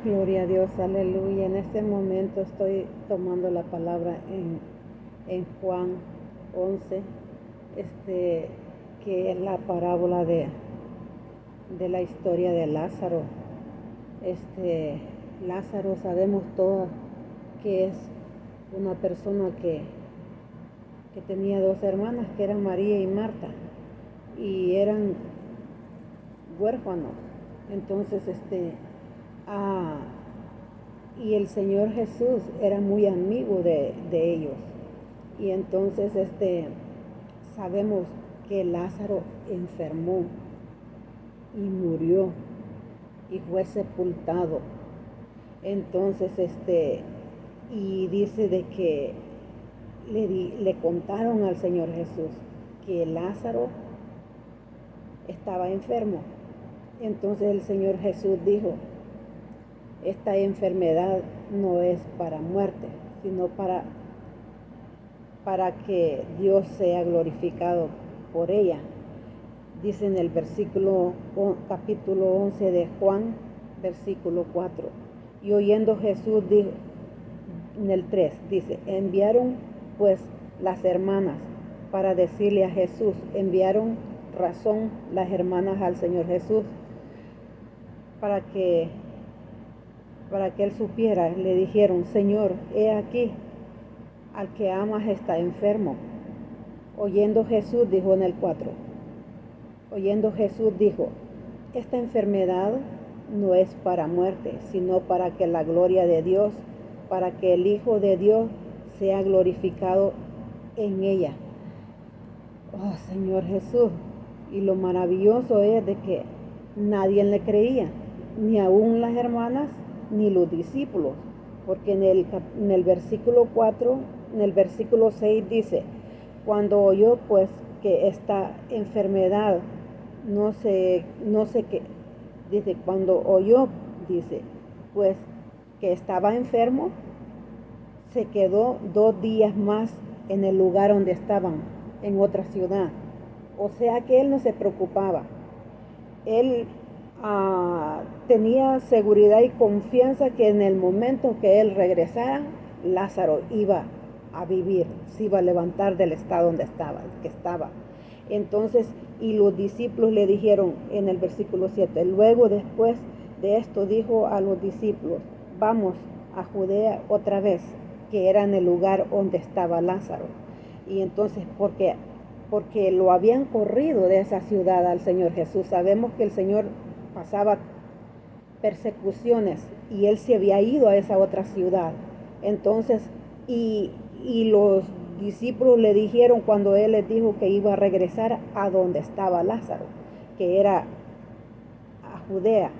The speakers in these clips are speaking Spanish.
Gloria a Dios, aleluya. En este momento estoy tomando la palabra en Juan 11, que es la parábola de la historia de Lázaro. Lázaro sabemos todos que es una persona que tenía dos hermanas, que eran María y Marta, y eran huérfanos. Entonces, y el Señor Jesús era muy amigo de ellos. Y entonces sabemos que Lázaro enfermó y murió y fue sepultado. Entonces y dice de que le contaron al Señor Jesús que Lázaro estaba enfermo. Entonces el Señor Jesús dijo: esta enfermedad no es para muerte, sino para que Dios sea glorificado por ella. Dice en el capítulo 11 de Juan, versículo 4. Y oyendo Jesús dijo, en el 3, dice: enviaron pues las hermanas para decirle a Jesús, enviaron razón las hermanas al Señor Jesús para que él supiera. Le dijeron: Señor, he aquí, al que amas está enfermo. Oyendo Jesús dijo en el 4, oyendo Jesús dijo: esta enfermedad no es para muerte, sino para que la gloria de Dios, para que el Hijo de Dios sea glorificado en ella. Oh, Señor Jesús. Y lo maravilloso es de que nadie le creía, ni aún las hermanas, ni los discípulos, porque en el versículo 4, en el versículo 6 dice: cuando oyó pues que esta enfermedad, no sé qué, dice, cuando oyó, dice, pues que estaba enfermo, se quedó 2 días más en el lugar donde estaban, en otra ciudad. O sea que él no se preocupaba. Él tenía seguridad y confianza que en el momento que él regresara, Lázaro iba a vivir, se iba a levantar del estado donde estaba. Entonces, y los discípulos le dijeron en el versículo 7, luego después de esto dijo a los discípulos: vamos a Judea otra vez, que era en el lugar donde estaba Lázaro. Y entonces, porque lo habían corrido de esa ciudad al Señor Jesús. Sabemos que el Señor pasaba persecuciones y él se había ido a esa otra ciudad. Entonces, y los discípulos le dijeron, cuando él les dijo que iba a regresar a donde estaba Lázaro, que era a Judea.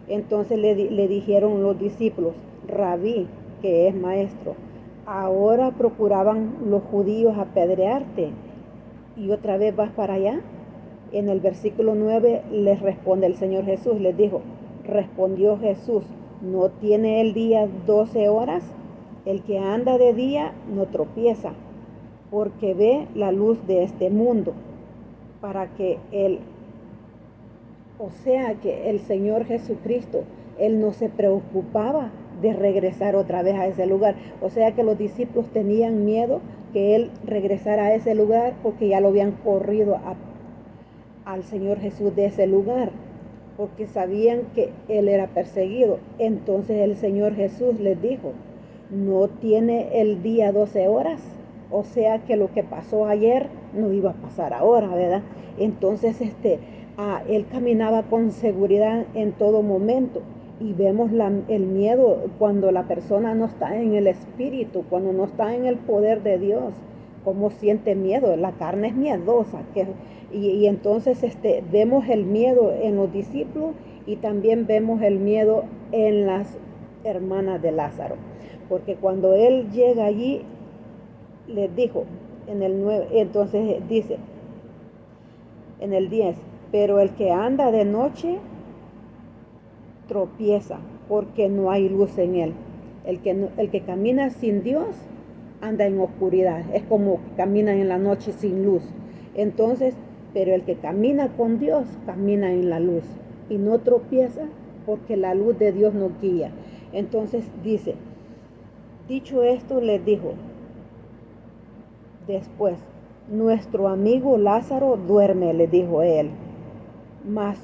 Entonces le dijeron los discípulos: Rabí, que es maestro, ahora procuraban los judíos apedrearte, y otra vez vas para allá. En el versículo 9 les responde el Señor Jesús, les dijo: respondió Jesús: ¿no tiene el día 12 horas? El que anda de día no tropieza, porque ve la luz de este mundo. O sea que el Señor Jesucristo, él no se preocupaba de regresar otra vez a ese lugar. O sea que los discípulos tenían miedo que él regresara a ese lugar, porque ya lo habían corrido al Señor Jesús de ese lugar, porque sabían que él era perseguido. Entonces el Señor Jesús les dijo: ¿no tiene el día 12 horas? O sea que lo que pasó ayer no iba a pasar ahora, ¿verdad? Entonces él caminaba con seguridad en todo momento. Y vemos el miedo cuando la persona no está en el espíritu, cuando no está en el poder de Dios. ¿Cómo siente miedo? La carne es miedosa. Y entonces vemos el miedo en los discípulos, y también vemos el miedo en las hermanas de Lázaro. Porque cuando él llega allí, les dijo, en el 9, entonces dice, en el 10, pero el que anda de noche tropieza, porque no hay luz en él. El que camina sin Dios anda en oscuridad, es como que camina en la noche sin luz. Entonces, pero el que camina con Dios camina en la luz y no tropieza, porque la luz de Dios nos guía. Entonces dice, dicho esto, les dijo, después, nuestro amigo Lázaro duerme, le dijo él, mas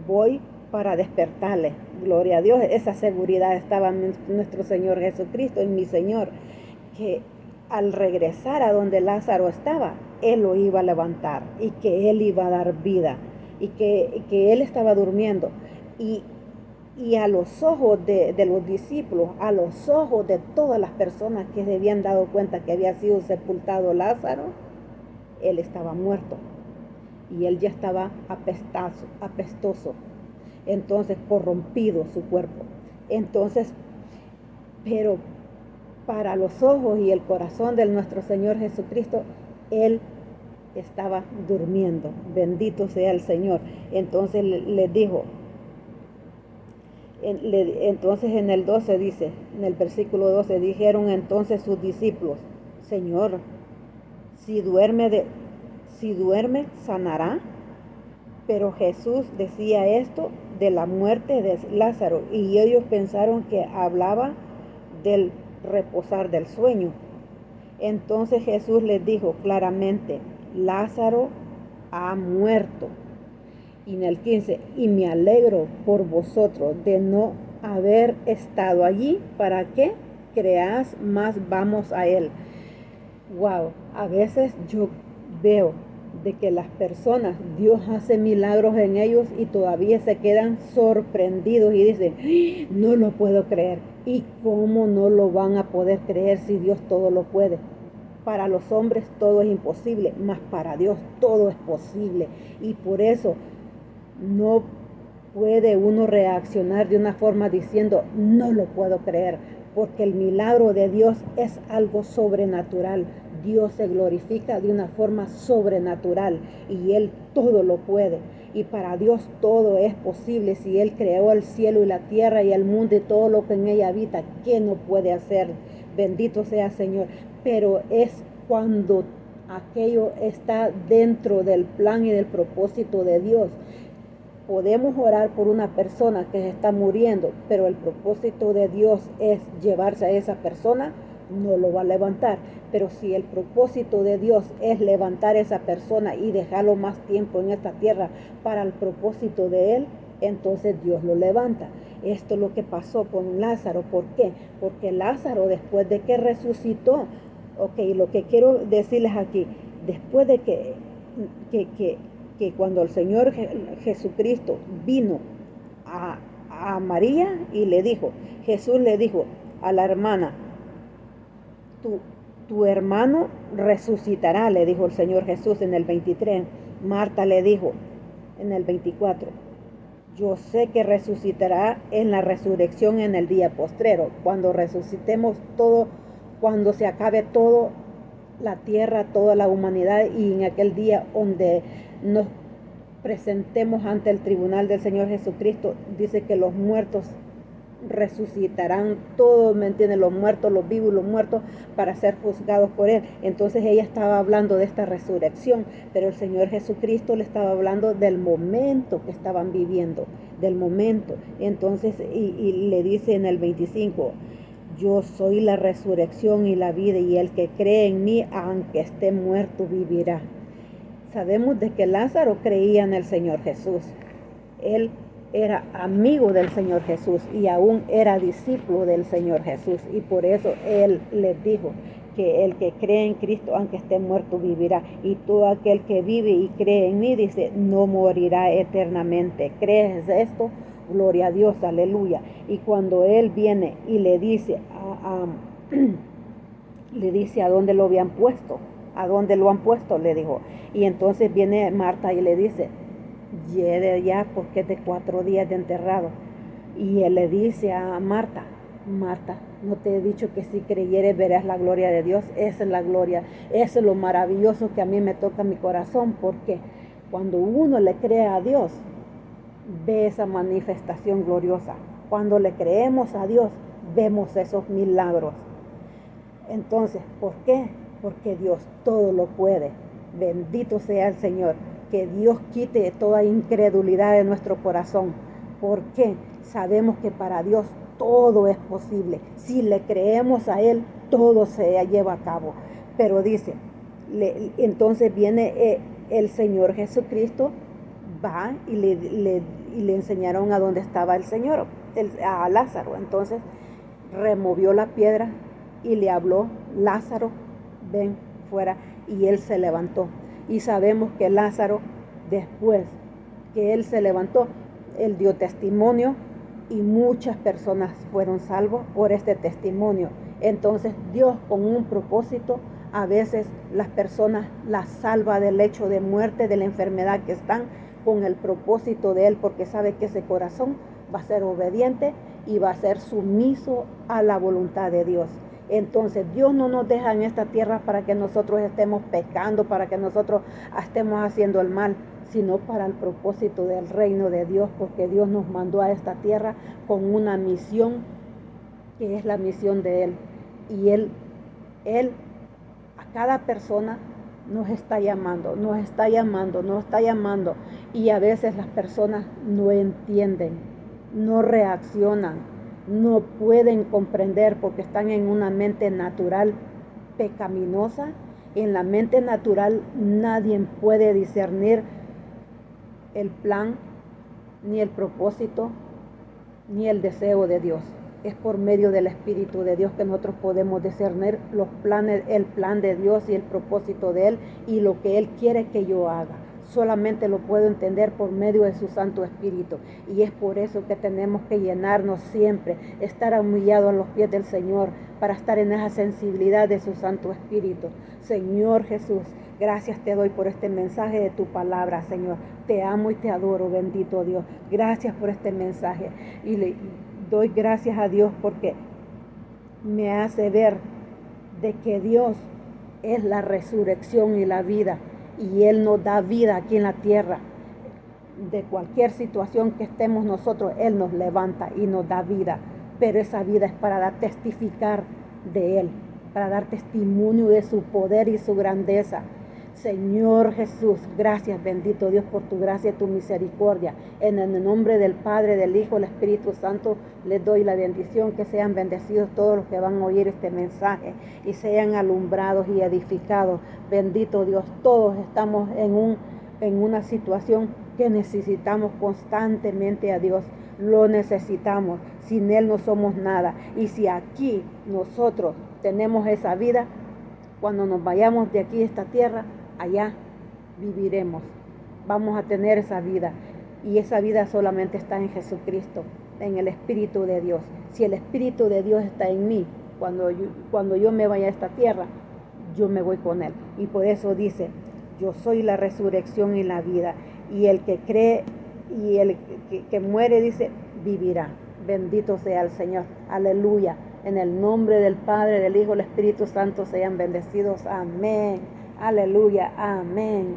voy para despertarle. Gloria a Dios, esa seguridad estaba en nuestro Señor Jesucristo, en mi Señor, que al regresar a donde Lázaro estaba, Él lo iba a levantar y que Él iba a dar vida y que Él estaba durmiendo. Y a los ojos de los discípulos, a los ojos de todas las personas que se habían dado cuenta que había sido sepultado Lázaro, Él estaba muerto y Él ya estaba apestoso, entonces corrompido su cuerpo. Entonces, pero para los ojos y el corazón de nuestro Señor Jesucristo, Él estaba durmiendo. Bendito sea el Señor. Entonces les dijo, entonces en el 12 dice, en el versículo 12, dijeron entonces sus discípulos, Señor, si duerme, sanará. Pero Jesús decía esto de la muerte de Lázaro, y ellos pensaron que hablaba del reposar del sueño. Entonces Jesús les dijo claramente, Lázaro ha muerto. Y en el 15, y me alegro por vosotros de no haber estado allí para que creáis, más vamos a él. Wow, a veces yo veo de que las personas, Dios hace milagros en ellos y todavía se quedan sorprendidos y dicen, no lo puedo creer. ¿Y cómo no lo van a poder creer si Dios todo lo puede? Para los hombres todo es imposible, mas para Dios todo es posible. Y por eso no puede uno reaccionar de una forma diciendo, no lo puedo creer, porque el milagro de Dios es algo sobrenatural. Dios se glorifica de una forma sobrenatural y Él todo lo puede. Y para Dios todo es posible. Si Él creó el cielo y la tierra y el mundo y todo lo que en ella habita, ¿qué no puede hacer? Bendito sea Señor. Pero es cuando aquello está dentro del plan y del propósito de Dios. Podemos orar por una persona que se está muriendo, pero el propósito de Dios es llevarse a esa persona, no lo va a levantar. Pero si el propósito de Dios es levantar a esa persona y dejarlo más tiempo en esta tierra para el propósito de Él, entonces Dios lo levanta. Esto es lo que pasó con Lázaro. ¿Por qué? Porque Lázaro, después de que resucitó, lo que quiero decirles aquí, después de que cuando el Señor Jesucristo vino a María y le dijo, Jesús le dijo a la hermana, tu hermano resucitará, le dijo el Señor Jesús en el 23. Marta le dijo en el 24, yo sé que resucitará en la resurrección en el día postrero, cuando resucitemos todo, cuando se acabe todo la tierra, toda la humanidad, y en aquel día donde nos presentemos ante el tribunal del Señor Jesucristo, dice que los muertos resucitarán, todos, ¿me entienden? Los muertos, los vivos, los muertos, para ser juzgados por Él. Entonces ella estaba hablando de esta resurrección, pero el Señor Jesucristo le estaba hablando del momento que estaban viviendo, del momento. Entonces, y le dice en el 25, yo soy la resurrección y la vida, y el que cree en mí, aunque esté muerto, vivirá. Sabemos de que Lázaro creía en el Señor Jesús. Él era amigo del Señor Jesús y aún era discípulo del Señor Jesús. Y por eso Él les dijo que el que cree en Cristo, aunque esté muerto, vivirá. Y todo aquel que vive y cree en mí, dice, no morirá eternamente. ¿Crees esto? Gloria a Dios, aleluya. Y cuando Él viene y le dice le dice a dónde lo habían puesto, a dónde lo han puesto, le dijo. Y entonces viene Marta y le dice, llegue allá porque es de 4 días de enterrado. Y él le dice a Marta, Marta, ¿no te he dicho que si creyeres verás la gloria de Dios? Esa es la gloria, eso es lo maravilloso que a mí me toca mi corazón, porque cuando uno le cree a Dios, ve esa manifestación gloriosa. Cuando le creemos a Dios, vemos esos milagros. Entonces, ¿por qué? Porque Dios todo lo puede. Bendito sea el Señor. Que Dios quite toda incredulidad de nuestro corazón. ¿Por qué? Sabemos que para Dios todo es posible. Si le creemos a Él, todo se lleva a cabo. Pero dice, entonces viene el Señor Jesucristo, va y le enseñaron a dónde estaba el Señor, a Lázaro. Entonces removió la piedra y le habló: Lázaro, ven fuera. Y él se levantó. Y sabemos que Lázaro, después que él se levantó, él dio testimonio y muchas personas fueron salvos por este testimonio. Entonces Dios, con un propósito, a veces las personas las salva del hecho de muerte, de la enfermedad que están, con el propósito de Él, porque sabe que ese corazón va a ser obediente y va a ser sumiso a la voluntad de Dios. Entonces Dios no nos deja en esta tierra para que nosotros estemos pecando, para que nosotros estemos haciendo el mal, sino para el propósito del reino de Dios, porque Dios nos mandó a esta tierra con una misión, que es la misión de Él. Y Él a cada persona nos está llamando, nos está llamando, nos está llamando. Y a veces las personas no entienden, no reaccionan, no pueden comprender, porque están en una mente natural pecaminosa. En la mente natural nadie puede discernir el plan, ni el propósito, ni el deseo de Dios. Es por medio del Espíritu de Dios que nosotros podemos discernir los planes, el plan de Dios y el propósito de Él y lo que Él quiere que yo haga. Solamente lo puedo entender por medio de su Santo Espíritu. Y es por eso que tenemos que llenarnos siempre, estar humillados a los pies del Señor, para estar en esa sensibilidad de su Santo Espíritu. Señor Jesús, gracias te doy por este mensaje de tu palabra, Señor. Te amo y te adoro, bendito Dios. Gracias por este mensaje. Y le doy gracias a Dios porque me hace ver de que Dios es la resurrección y la vida. Y Él nos da vida aquí en la tierra. De cualquier situación que estemos nosotros, Él nos levanta y nos da vida. Pero esa vida es para dar testificar de Él, para dar testimonio de su poder y su grandeza. Señor Jesús, gracias, bendito Dios, por tu gracia y tu misericordia. En el nombre del Padre, del Hijo, del Espíritu Santo, les doy la bendición, que sean bendecidos todos los que van a oír este mensaje y sean alumbrados y edificados. Bendito Dios, todos estamos en una situación que necesitamos constantemente a Dios. Lo necesitamos. Sin Él no somos nada. Y si aquí nosotros tenemos esa vida, cuando nos vayamos de aquí, de esta tierra, allá viviremos. Vamos a tener esa vida. Y esa vida solamente está en Jesucristo, en el Espíritu de Dios. Si el Espíritu de Dios está en mí, cuando yo me vaya a esta tierra, yo me voy con Él. Y por eso dice: yo soy la resurrección y la vida. Y el que cree y el que muere, dice, vivirá. Bendito sea el Señor. Aleluya. En el nombre del Padre, del Hijo, del Espíritu Santo sean bendecidos. Amén. Aleluya. Amén.